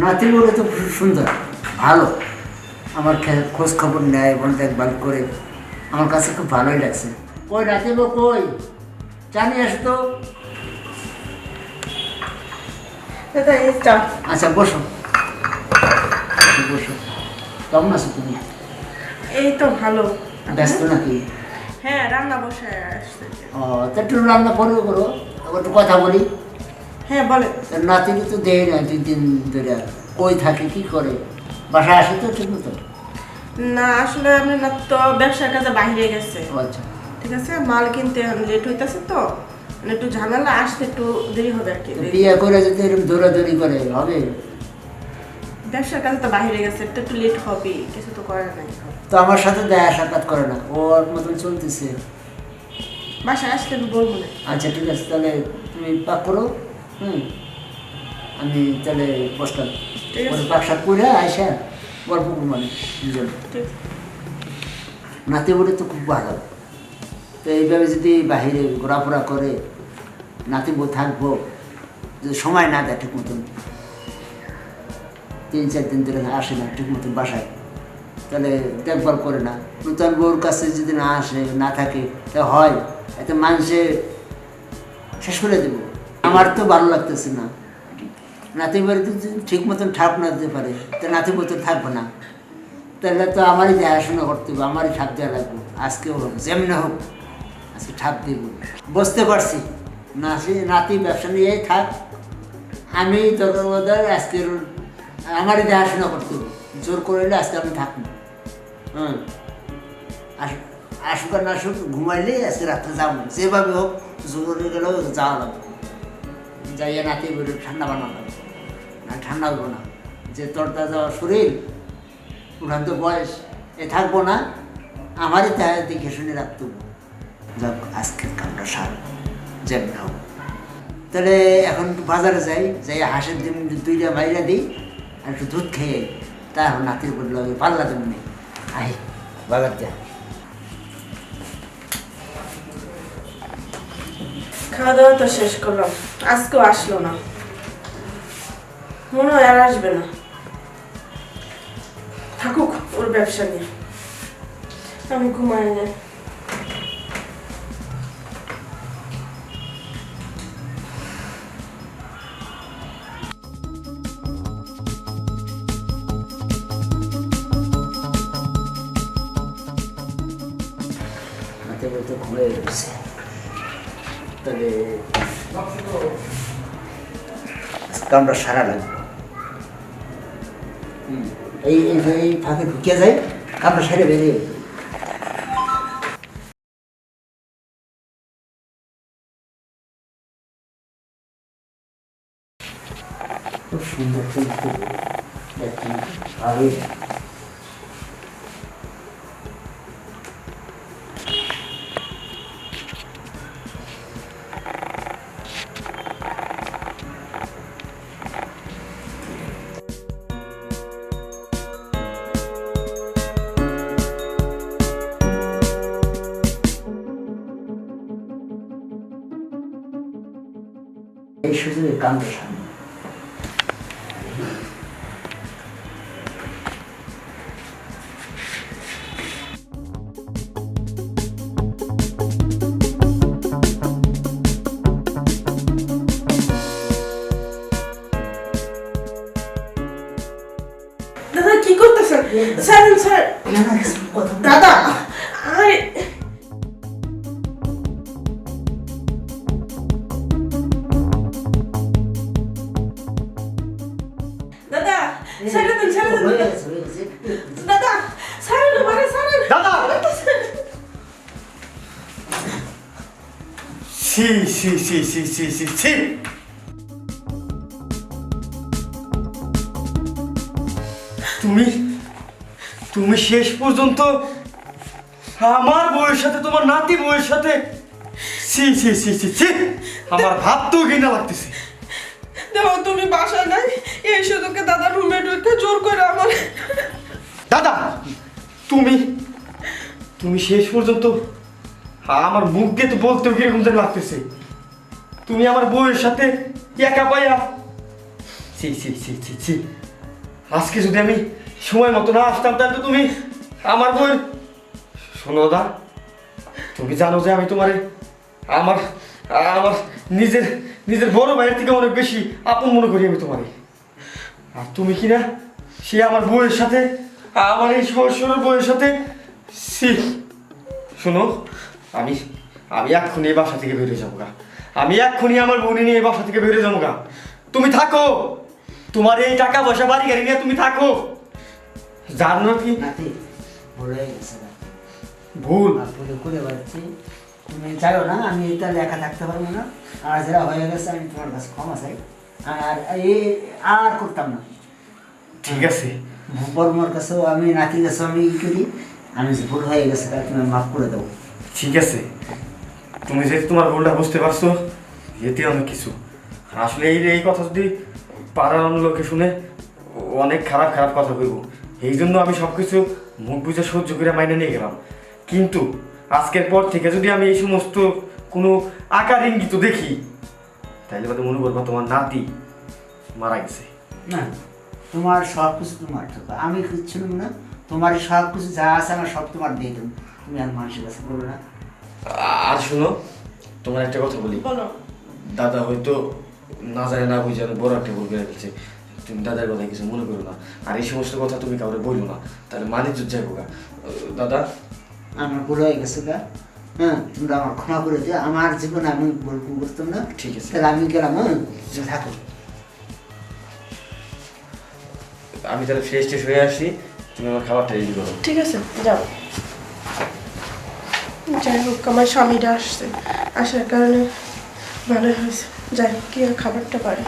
নাতি বলে তো খুব সুন্দর, ভালো, আমার খোঁজ খবর নেয় এবং দেখভাল করে, আমার কাছে খুব ভালোই লাগছে। কই নাতি বউ কই, জানি আস তো। আচ্ছা বসো বসো। কেমন আছো তুমি? এই তো ভালো। ব্যস্ত নাকি? হ্যাঁ, রান্না বসায় আসছে। ও তা একটু রান্না করবো করো, আবার একটু কথা বলি। হ্যাঁ বলে। নাতিনি তো দেয় না 2 দিন ধরে, কই থাকে কি করে, বাসায় আসে তো ঠিক মতো? না আসলে আমি না তো ব্যবসার কাজে বাইরে গেছে। আচ্ছা ঠিক আছে, মাল কিনতে লেট হইতেছে তো, মানে একটু ঝামেলা, আসতে একটু দেরি হবে আর কি। বিয়ে করে যদি এরকম দৌড়াদৌড়ি করে হবে? ব্যবসার কাজে তো বাইরে গেছে, একটু লেট হবে, কিছু তো করার নাই। তো আমার সাথে দেখা সাক্ষাৎ করে না, ওর মতন চলতেছে। বাসায় আসলে আমি বলবো না। আচ্ছা ঠিক আছে, তাহলে তুমি পাক করো। আমি তাহলে বসলাম, ঠিক আছে। পাক শাক করে আইসা গল্প মানে দুজন। ঠিক। নাতি বলে তো খুব ভালো। তো এইভাবে যদি বাহিরে ঘোরাফেরা করে, নাতি বউ থাকবো, যদি সময় না দেয় ঠিক মতন, 3-4 দিন ধরে আসে না ঠিক মতন বাসায়, তাহলে দেখভাল করে না, নতুন বউর কাছে যদি না আসে না থাকে, তা হয় এতে মানুষে শেষ করে দেবো। আমার তো ভালো লাগতেছে না। নাতি বাড়িতে যদি ঠিক মতন ঠাপ না দিতে পারে, তা নাতি বউ তো থাকবো না, তাহলে তো আমারই দেখাশোনা করতে হবে, আমারই ঠাপ দেওয়া লাগবে। আজকেও হোক যেমনি হোক আজকে ঠাপ দিব। বুঝতে পারছি নাতি ব্যবসা নিয়েই থাক, আমি তোদের আজকের আমারই দেখাশোনা করতে হবে। জোর করলে আজকে আমি থাকবো। আসুক আর না আসুক, ঘুমাইলে আজকে রাত্রে যাবো, যেভাবে হোক জোরে গেলেও যাওয়া লাগবে। যাইয়া নাতি বেরো ঠান্ডা বানানো লাগবে, না ঠান্ডা হবো না। যে তোর দাদা শরীর, উঠান্ত বয়স, এ থাকবো না, আমারই দেখে শুনে রাখতে হবে। যাক আজকের কামটা সার যেমন হোক। তাহলে এখন বাজারে যাই হাঁসের ডিম 2টা বাইরে দিই, আর একটু দুধ খেয়ে তারপর নাতির বললো পাল্লা তুমি আই বাজার যা। খাওয়া দাওয়া তো শেষ করলাম, আজকেও আসলো না, মনে হয় আর আসবে না। থাকুক ওর ব্যবসা নিয়ে, আমি ঘুমাই যাই। নাতি বলতে ঘুমিয়ে গেছে, তবে কামটা সারা লাগবে। এই ফাঁকে ঢুকিয়ে যায়, কামটা সেরে বেরিয়ে। খুব সুন্দর কিন্তু ভালোই। এই সুযোগে কামটা সামনে দাদা কি করতেছেন? স্যার স্যার দাদা আরে দাদা ছেড়ে দেন দাদা, ছাড়েন আমারে, ছাড়েন দাদা। সি সি সি সি সি সি সি তুমি তুমি শেষ পর্যন্ত আমার বউয়ের সাথে, তোমার নাতি বউয়ের সাথে, সি সি সি সি সি আমার ভাবতেও ঘৃণা লাগতেছে। দেখো তুমি বাসায় নাই, এই সুযোগে দাদা রুমে ঢুকে জোর করে আমার। দাদা তুমি তুমি শেষ পর্যন্ত আমার মুখ দিয়ে তো বলতেও কিরকম যেন লাগতেছে, তুমি আমার বউয়ের সাথে একা পাইয়া, সি সি সি সি সি আজকে যদি আমি সময় মতো না আসতাম তাহলে তো তুমি আমার বই শোনো দাদা, তুমি জানো যে আমি তোমারে আমার আমার নিজের নিজের বড় ভাইয়ের থেকে অনেক বেশি আপন মনে করি আমি তোমারে। আর তুমি কি না সে আমার বউয়ের সাথে, আমার এই শ্বশুরের বউয়ের সাথে সি শোনো, আমি আমি এক্ষুনি এই বাসা থেকে বেরিয়ে যাবো গা। আমি এক্ষুনি আমার বোনে নিয়ে এই বাসা থেকে বেরিয়ে যাবো গা। তুমি থাকো, তোমার এই টাকা পয়সা বাড়ি গাড়ি নিয়ে তুমি থাকো। জানো কি নাতি ভুল হয়ে গেছে না, ভুল ভুলে করে বেড়াচ্ছি। তুমি চাইও না আমি তাহলে একা থাকতে পারবো না, আর যারা হয়ে গেছে আমি তোমার কাছে ক্ষমা চাই, আর আর করতাম না। ঠিক আছে, বর্মর কাছেও আমি নাতির কাছেও আমি ই করি, আমি যে ভুল হয়ে গেছে তাই তুমি মাফ করে দেবো। ঠিক আছে, তুমি যেহেতু তোমার ভুলটা বুঝতে পারছো এতে অনেক কিছু। আসলে এই এই কথা যদি পাড়ার অন্য লোকে শুনে অনেক খারাপ খারাপ কথা কইব, এই জন্য আমি সব কিছু মুখ বুঝে সহ্য করে মাইনে নিয়ে গেলাম। কিন্তু আজকের পর থেকে যদি আমি এই সমস্ত কোনো আকার ইঙ্গিত দেখি তাহলে বাদে মনে করবা তোমার নাতি মারা গেছে। না, তোমার সব কিছু তোমার থাকবে, আমি কিচ্ছু নেব না, তোমার সব কিছু যা আছে আমার সব তোমার দিয়ে দেবো, তুমি আর মানুষের কাছে বলো না। আর শোনো, তোমার একটা কথা বলি, বলো। দাদা হয়তো না জানে না বুঝে বড় একটা ভুল করে ফেলছে, তুমি দাদার কথা কিছু মনে করো না। আর এই সমস্ত কথা তুমি কাউরে বললো না, তাহলে মানিজ্য যাইবো গা। দাদা আমার ভুল হয়ে গেছে গা, হ্যাঁ তোমরা আমার ক্ষমা করে দিও, আমার জীবনে আমি ভুল করতাম না। ঠিক আছে, তাহলে আমি গেলাম, হ্যাঁ থাকো। আমি তাহলে ফ্রেশ ট্রেশ হয়ে আসি, তুমি আমার খাবারটা রেডি করো। ঠিক আছে, যাও। যাই হোক আমার স্বামীরা আসছে, আসার কারণে ভালো হয়েছে। যাই হোক কি আর খাবারটা পারে।